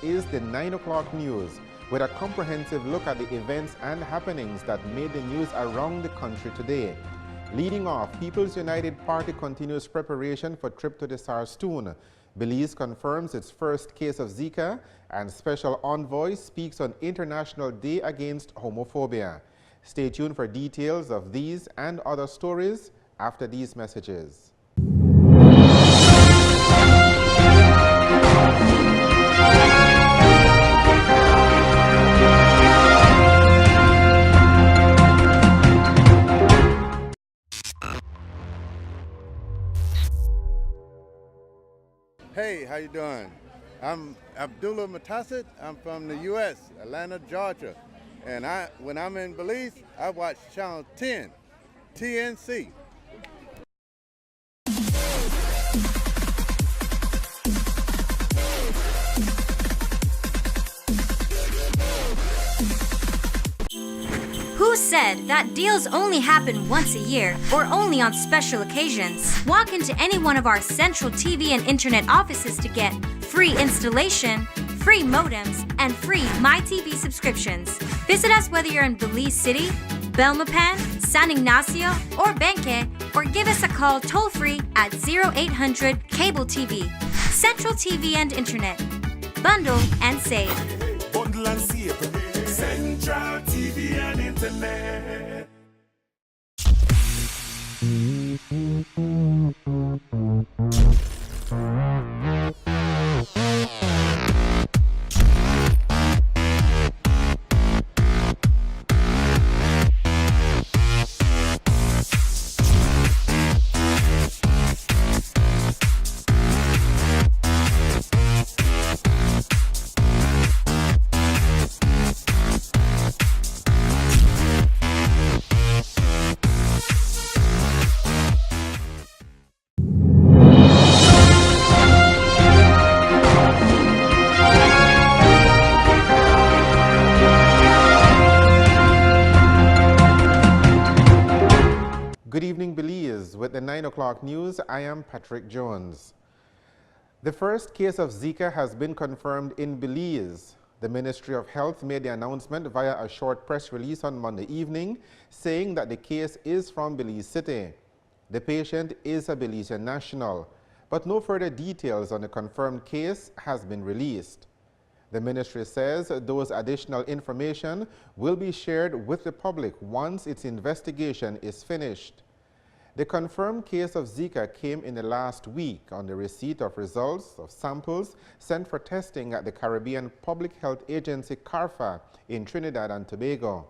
is the 9 o'clock news with a comprehensive look at the events and happenings that made the news around the country today. Leading off, People's United Party continues preparation for trip to the Sarstoon. Belize confirms its first case of Zika, and Special Envoy speaks on International Day Against Homophobia. Stay tuned for details of these and other stories after these messages. Hey, how you doing? I'm Abdullah Matasid. I'm from the U.S., Atlanta, Georgia. And when I'm in Belize, I watch Channel 10, TNC. Who said that deals only happen once a year or only on special occasions? Walk into any one of our central TV and internet offices to get free installation, free modems, and free MyTV subscriptions. Visit us whether you're in Belize City, Belmopan, San Ignacio, or Benque, or give us a call toll-free at 0800 Cable TV. Central TV and Internet. Bundle and save. Bundle and save. Central TV and Internet. Good evening, Belize. With the 9 o'clock news, I am Patrick Jones. The first case of Zika has been confirmed in Belize. The Ministry of Health made the announcement via a short press release on Monday evening, saying that the case is from Belize City. The patient is a Belizean national, but no further details on the confirmed case has been released. The ministry says those additional information will be shared with the public once its investigation is finished. The confirmed case of Zika came in the last week on the receipt of results of samples sent for testing at the Caribbean Public Health Agency CARPHA in Trinidad and Tobago.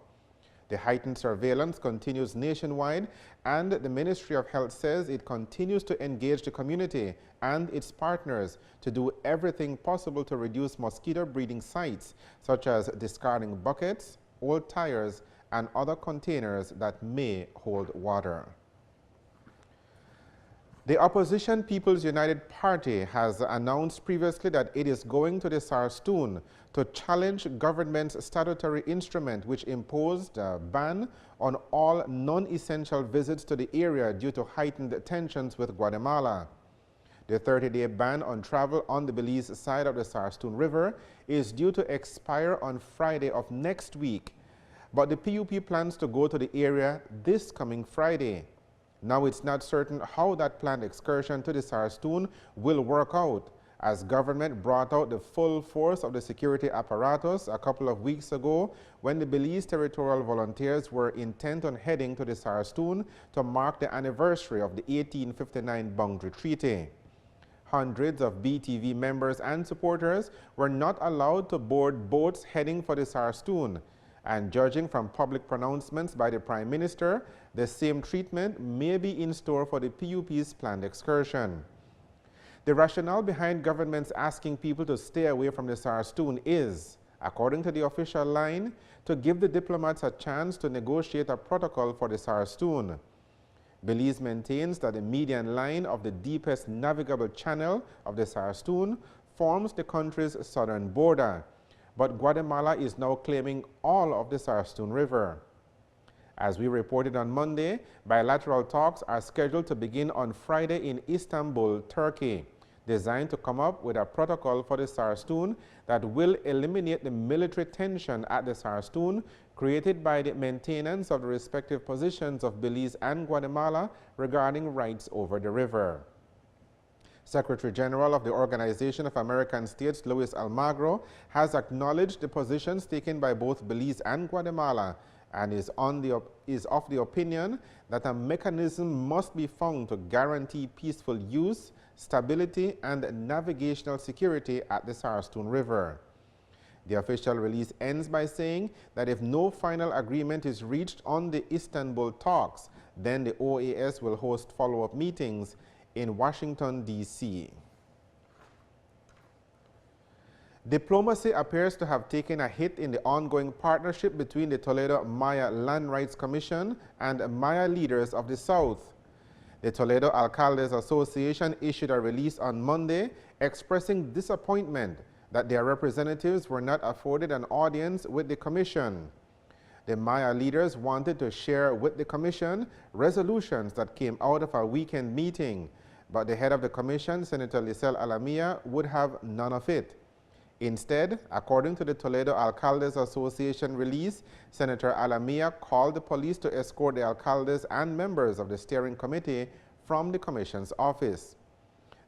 The heightened surveillance continues nationwide, and the Ministry of Health says it continues to engage the community and its partners to do everything possible to reduce mosquito breeding sites, such as discarding buckets, old tires, and other containers that may hold water. The opposition People's United Party has announced previously that it is going to the Sarstoon to challenge government's statutory instrument which imposed a ban on all non-essential visits to the area due to heightened tensions with Guatemala. The 30-day ban on travel on the Belize side of the Sarstoon River is due to expire on Friday of next week, but the PUP plans to go to the area this coming Friday. Now it's not certain how that planned excursion to the Sarstoon will work out, as government brought out the full force of the security apparatus a couple of weeks ago when the Belize Territorial Volunteers were intent on heading to the Sarstoon to mark the anniversary of the 1859 Boundary Treaty. Hundreds of BTV members and supporters were not allowed to board boats heading for the Sarstoon, and judging from public pronouncements by the Prime Minister, the same treatment may be in store for the PUP's planned excursion. The rationale behind governments asking people to stay away from the Sarstoon is, according to the official line, to give the diplomats a chance to negotiate a protocol for the Sarstoon. Belize maintains that the median line of the deepest navigable channel of the Sarstoon forms the country's southern border, but Guatemala is now claiming all of the Sarstoon River. As we reported on Monday, bilateral talks are scheduled to begin on Friday in Istanbul, Turkey, designed to come up with a protocol for the Sarstoon that will eliminate the military tension at the Sarstoon created by the maintenance of the respective positions of Belize and Guatemala regarding rights over the river. Secretary General of the Organization of American States, Luis Almagro, has acknowledged the positions taken by both Belize and Guatemala and is of the opinion that a mechanism must be found to guarantee peaceful use, stability, and navigational security at the Sarstoon River. The official release ends by saying that if no final agreement is reached on the Istanbul talks, then the OAS will host follow-up meetings in Washington, D.C. Diplomacy appears to have taken a hit in the ongoing partnership between the Toledo Maya Land Rights Commission and Maya leaders of the South. The Toledo Alcaldes Association issued a release on Monday expressing disappointment that their representatives were not afforded an audience with the commission. The Maya leaders wanted to share with the commission resolutions that came out of a weekend meeting, but the head of the commission, Senator Lisel Alamia, would have none of it. Instead, according to the Toledo Alcaldes Association release, Senator Alamia called the police to escort the alcaldes and members of the steering committee from the commission's office.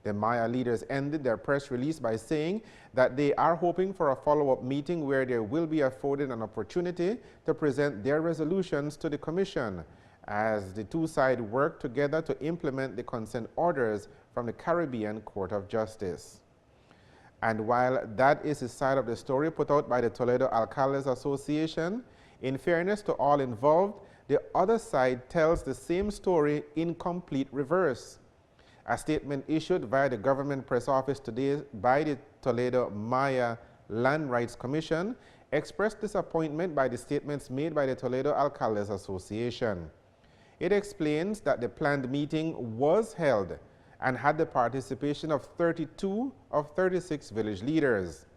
The Maya leaders ended their press release by saying that they are hoping for a follow-up meeting where they will be afforded an opportunity to present their resolutions to the commission as the two sides work together to implement the consent orders from the Caribbean Court of Justice. And while that is the side of the story put out by the Toledo Alcaldes Association, in fairness to all involved, the other side tells the same story in complete reverse. A statement issued via the government press office today by the Toledo Maya Land Rights Commission expressed disappointment by the statements made by the Toledo Alcaldes Association. It explains that the planned meeting was held and had the participation of 32 of 36 village leaders.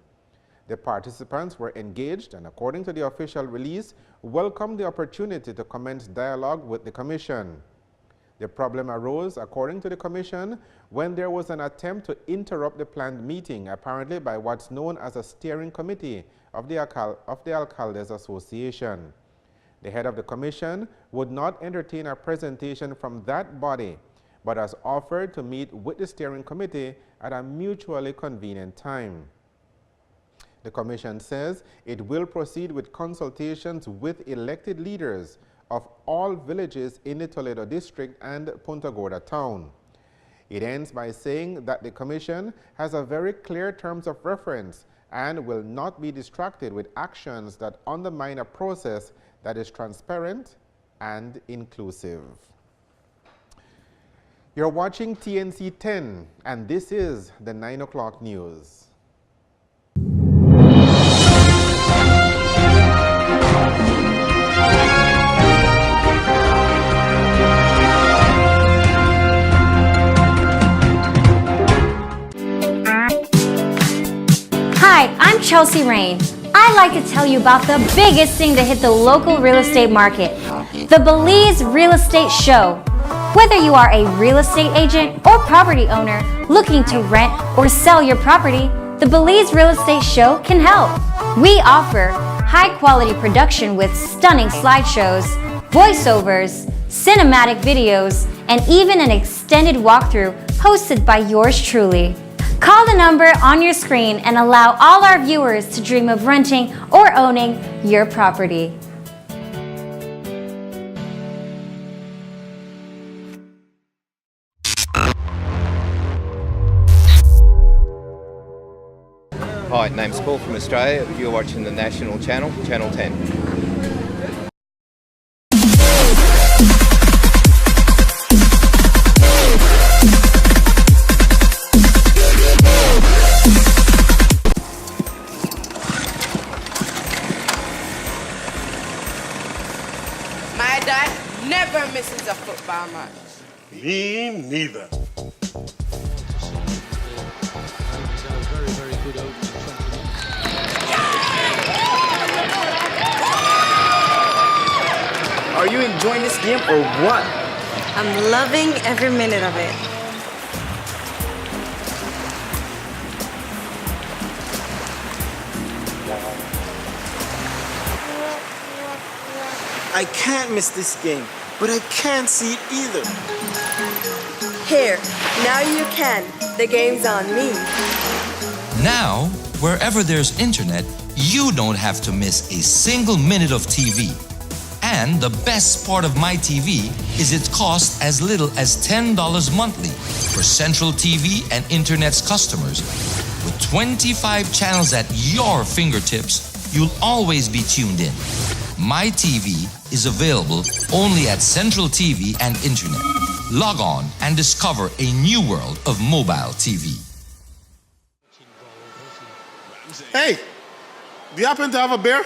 The participants were engaged and, according to the official release, welcomed the opportunity to commence dialogue with the commission. The problem arose, according to the commission, when there was an attempt to interrupt the planned meeting, apparently by what's known as a steering committee of the Alcaldes Association. The head of the commission would not entertain a presentation from that body, but has offered to meet with the steering committee at a mutually convenient time. The commission says it will proceed with consultations with elected leaders of all villages in the Toledo district and Punta Gorda town. It ends by saying that the commission has a very clear terms of reference and will not be distracted with actions that undermine a process that is transparent and inclusive. You're watching TNC 10, and this is the 9 o'clock news. Hi, I'm Chelsea Rain. I'd like to tell you about the biggest thing that hit the local real estate market, the Belize Real Estate Show. Whether you are a real estate agent or property owner looking to rent or sell your property, the Belize Real Estate Show can help. We offer high-quality production with stunning slideshows, voiceovers, cinematic videos, and even an extended walkthrough hosted by yours truly. Call the number on your screen and allow all our viewers to dream of renting or owning your property. Hi, name's Paul from Australia. You're watching the national channel, Channel 10. My dad never misses a football match. Me neither. Are you enjoying this game or what? I'm loving every minute of it. I can't miss this game, but I can't see it either. Here, now you can. The game's on me. Now, wherever there's internet, you don't have to miss a single minute of TV. And the best part of MyTV is it costs as little as $10 monthly for Central TV and Internet's customers. With 25 channels at your fingertips, you'll always be tuned in. MyTV is available only at Central TV and Internet. Log on and discover a new world of mobile TV. Hey, do you happen to have a beer?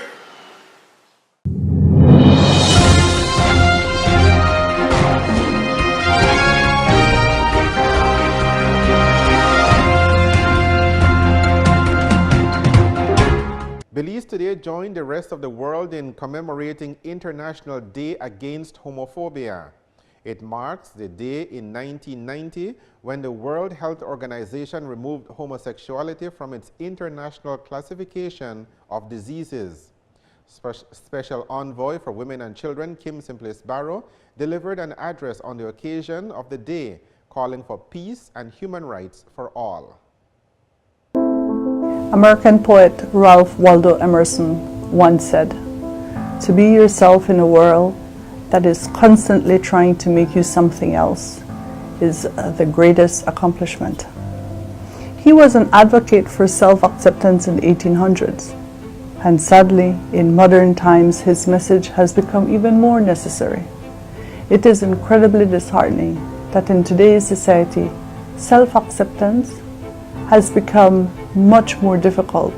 Belize today joined the rest of the world in commemorating International Day Against Homophobia. It marks the day in 1990 when the World Health Organization removed homosexuality from its international classification of diseases. Special Envoy for Women and Children Kim Simplice Barrow delivered an address on the occasion of the day, calling for peace and human rights for all. American poet Ralph Waldo Emerson once said, "To be yourself in a world that is constantly trying to make you something else is the greatest accomplishment." He was an advocate for self-acceptance in the 1800s, and sadly, in modern times, his message has become even more necessary. It is incredibly disheartening that in today's society, self-acceptance has become much more difficult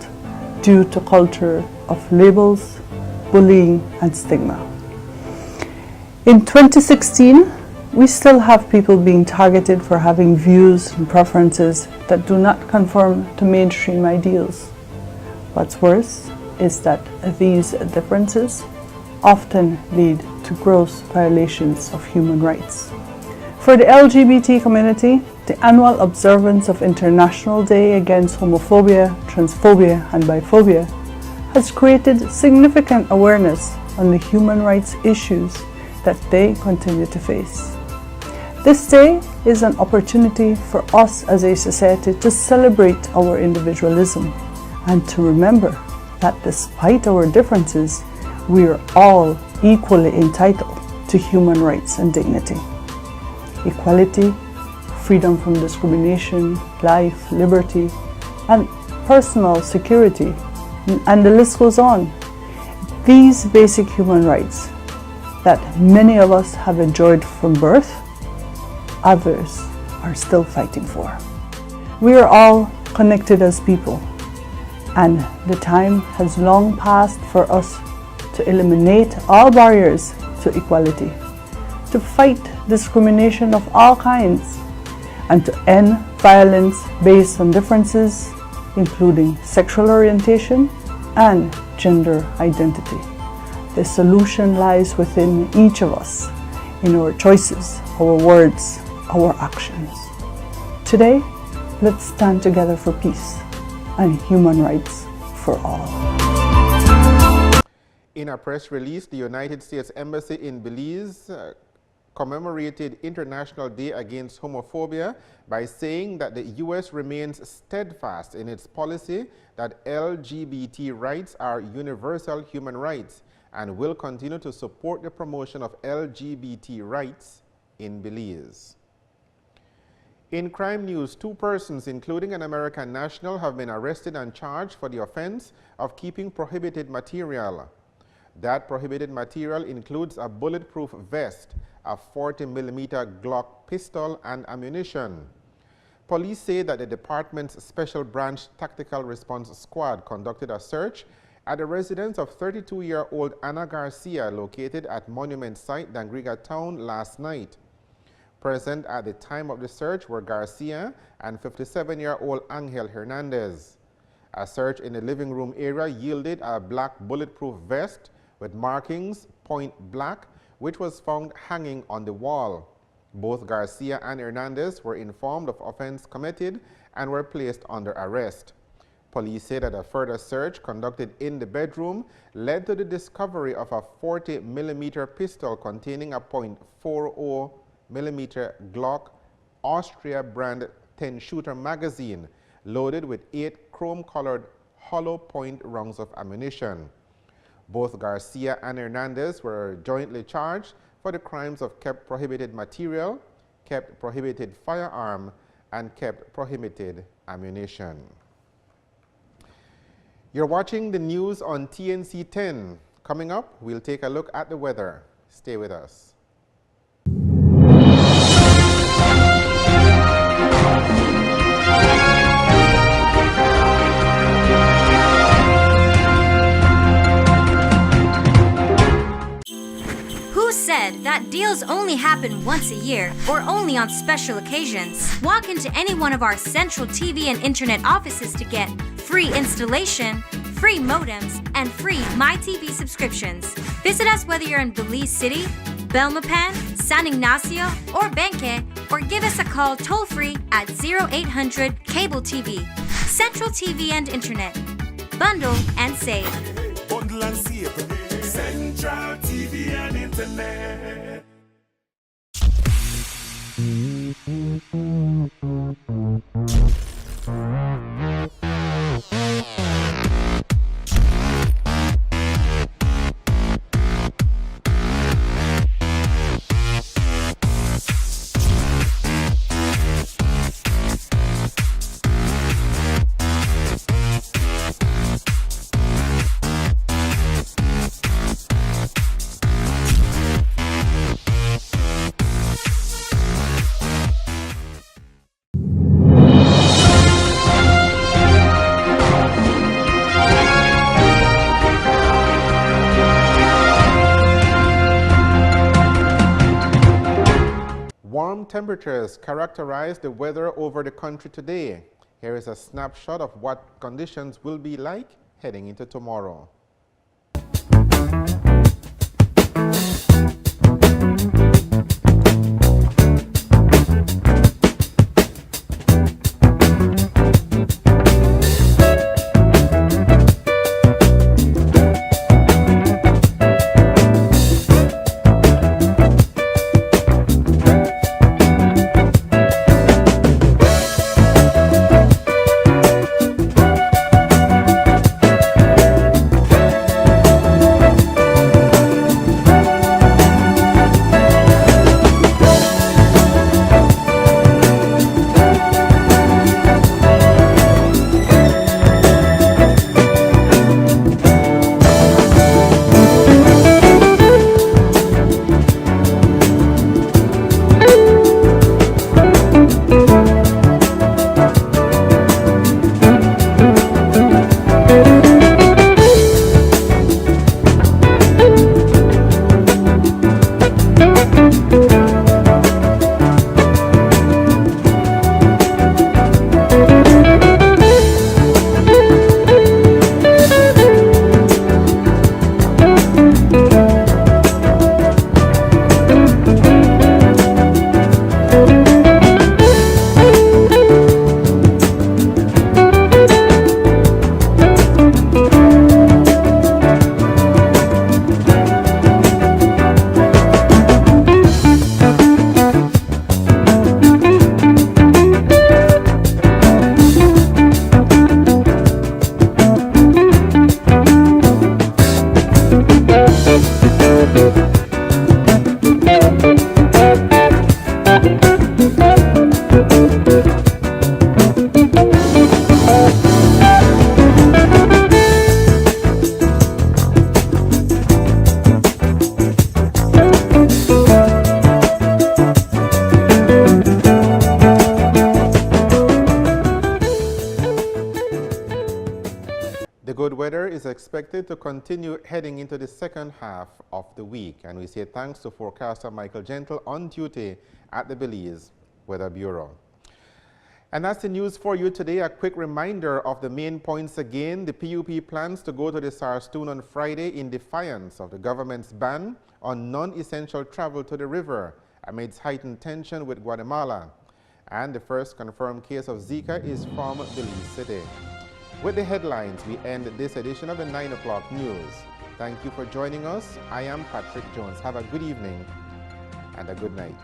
due to culture of labels, bullying, and stigma. In 2016, we still have people being targeted for having views and preferences that do not conform to mainstream ideals. What's worse is that these differences often lead to gross violations of human rights. For the LGBT community, the annual observance of International Day Against Homophobia, Transphobia, and Biphobia has created significant awareness on the human rights issues that they continue to face. This day is an opportunity for us as a society to celebrate our individualism and to remember that despite our differences, we are all equally entitled to human rights and dignity. Equality, freedom from discrimination, life, liberty, and personal security, and the list goes on. These basic human rights that many of us have enjoyed from birth, others are still fighting for. We are all connected as people, and the time has long passed for us to eliminate all barriers to equality, to fight discrimination of all kinds, and to end violence based on differences, including sexual orientation and gender identity. The solution lies within each of us, in our choices, our words, our actions. Today, let's stand together for peace and human rights for all. In a press release, the United States Embassy in Belize commemorated International Day Against Homophobia by saying that the U.S. remains steadfast in its policy that LGBT rights are universal human rights and will continue to support the promotion of LGBT rights in Belize. In crime news, 2 persons, including an American national, have been arrested and charged for the offense of keeping prohibited material. That prohibited material includes a bulletproof vest, a 40mm Glock pistol, and ammunition. Police say that the department's Special Branch Tactical Response Squad conducted a search at the residence of 32-year-old Ana Garcia located at Monument Site, Dangriga Town, last night. Present at the time of the search were Garcia and 57-year-old Angel Hernandez. A search in the living room area yielded a black bulletproof vest with markings point black, which was found hanging on the wall. Both Garcia and Hernandez were informed of offense committed and were placed under arrest. Police say that a further search conducted in the bedroom led to the discovery of a 40mm pistol containing a .40mm Glock Austria brand 10-shooter magazine loaded with 8 chrome-colored hollow point rounds of ammunition. Both Garcia and Hernandez were jointly charged for the crimes of kept prohibited material, kept prohibited firearm, and kept prohibited ammunition. You're watching the news on TNC 10. Coming up, we'll take a look at the weather. Stay with us. Who said that deals only happen once a year or only on special occasions? Walk into any one of our central TV and internet offices to get free installation, free modems, and free MyTV subscriptions. Visit us whether you're in Belize City, Belmopan, San Ignacio, or Benque, or give us a call toll-free at 0800 Cable TV. Central TV and Internet. Bundle and save. Bundle and save. Central TV and Internet. Warm temperatures characterize the weather over the country today. Here is a snapshot of what conditions will be like heading into tomorrow. Is expected to continue heading into the second half of the week, and we say thanks to forecaster Michael Gentle on duty at the Belize Weather Bureau. And that's the news for you today. A quick reminder of the main points again. The PUP plans to go to the Sarstoon on Friday in defiance of the government's ban on non-essential travel to the river amidst heightened tension with Guatemala. And the first confirmed case of Zika is from Belize City. With the headlines, we end this edition of the 9 o'clock news. Thank you for joining us. I am Patrick Jones. Have a good evening and a good night.